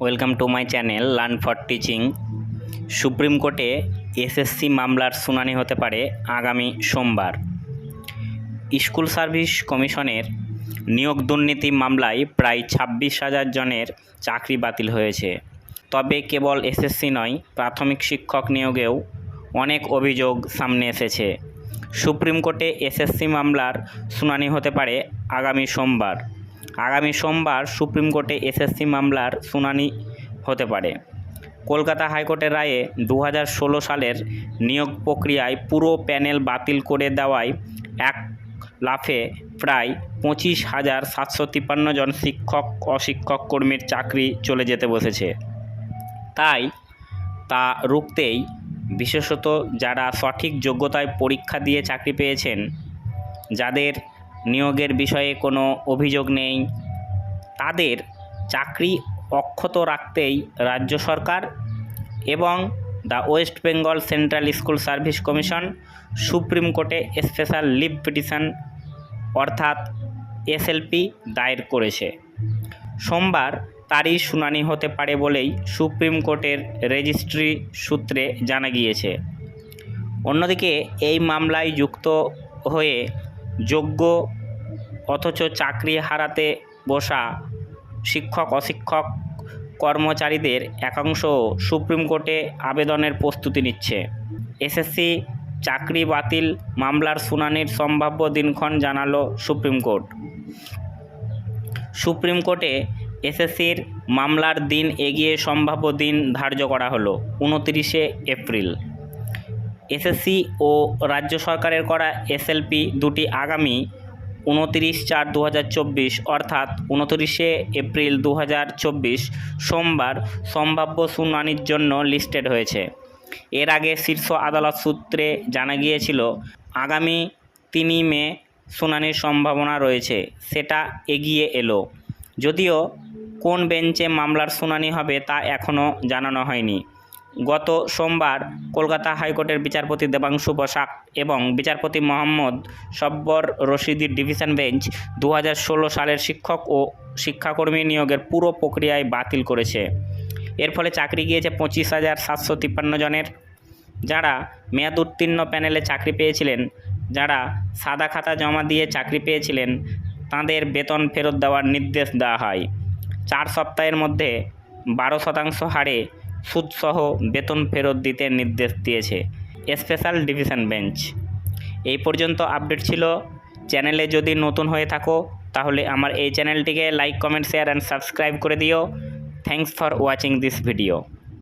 Welcome to my channel learn for teaching. Supreme কোর্টে SSC মামলার শুনানি হতে পারে আগামী সোমবার। স্কুল সার্ভিস কমিশনের নিয়োগ দুর্নীতি মামলায় প্রায় 26,000 জনের চাকরি বাতিল হয়েছে। তবে কেবল এসএসসি নয়, প্রাথমিক শিক্ষক নিয়োগেও অনেক অভিযোগ সামনে এসেছে। সুপ্রিম কোর্টে এসএসসি মামলার শুনানি হতে পারে আগামী সোমবার সুপ্রিম কোর্টে এসএসসি মামলার শুনানি হতে পারে। কলকাতা হাইকোর্টের রায়ে 2016 সালের নিয়োগ প্রক্রিয়ায় পুরো প্যানেল বাতিল করে দেওয়ায় এক লাফে প্রায় 25,753 জন শিক্ষক অশিক্ষক কর্মীর চাকরি চলে যেতে বসেছে। তাই তা রুখতেই বিশেষত যারা সঠিক যোগ্যতায় পরীক্ষা দিয়ে চাকরি পেয়েছেন, যাদের নিয়োগের বিষয়ে কোনো অভিযোগ নেই, তাদের চাকরি অক্ষত রাখতেই রাজ্য সরকার এবং the West Bengal central school service commission supreme কোর্টে স্পেশাল লিভ পিটিশন অর্থাৎ এসএলপি দায়ের করেছে। সোমবার তারই শুনানি হতে পারে বলেই সুপ্রিম কোর্টের রেজিস্ট্রি সূত্রে জানা গিয়েছে। অন্যদিকে এই মামলায় যুক্ত হয়ে যোগ্য অথচ চাকরি হারাতে বসা শিক্ষক অশিক্ষক কর্মচারীদের একাংশ সুপ্রিম কোর্টে আবেদনের প্রস্তুতি নিচ্ছে। এসএসসি চাকরি বাতিল মামলার শুনানির সম্ভাব্য দিনক্ষণ জানালো সুপ্রিম কোর্ট। সুপ্রিম কোর্টে এসএসসির মামলার দিন এগিয়ে সম্ভাব্য দিন ধার্য করা হলো 29শে এপ্রিল। এসএসসি ও রাজ্য সরকারের করা এসএলপি দুটি আগামী 29/4/2024 অর্থাৎ 29শে এপ্রিল 2024 সোমবার সম্ভাব্য শুনানির জন্য লিস্টেড হয়েছে। এর আগে শীর্ষ আদালত সূত্রে জানা গিয়েছিল আগামী 3 মে শুনানির সম্ভাবনা রয়েছে, সেটা এগিয়ে এলো। যদিও কোন বেঞ্চে মামলার শুনানি হবে তা এখনও জানানো হয়নি। গত সোমবার কলকাতা হাইকোর্টের বিচারপতি দেবাংশু বসাক এবং বিচারপতি মোহাম্মদ সব্বর রশিদির ডিভিশন বেঞ্চ 2016 সালের শিক্ষক ও শিক্ষাকর্মী নিয়োগের পুরো প্রক্রিয়ায় বাতিল করেছে। এর ফলে চাকরি গিয়েছে 25,753 জনের। যারা মেয়াদ উত্তীর্ণ প্যানেলে চাকরি পেয়েছিলেন, যারা সাদা খাতা জমা দিয়ে চাকরি পেয়েছিলেন, তাদের বেতন ফেরত দেওয়ার নির্দেশ দেওয়া হয়। 4 সপ্তাহের মধ্যে 12% হারে সুদসহ বেতন ফেরত দিতে নির্দেশ দিয়েছে স্পেশাল ডিভিশন বেঞ্চ। এই পর্যন্ত আপডেট ছিল। চ্যানেলে যদি নতুন হয়ে থাকো তাহলে আমার এই চ্যানেলটিকে like, comment, share and subscribe করে দিও। Thanks for watching this video.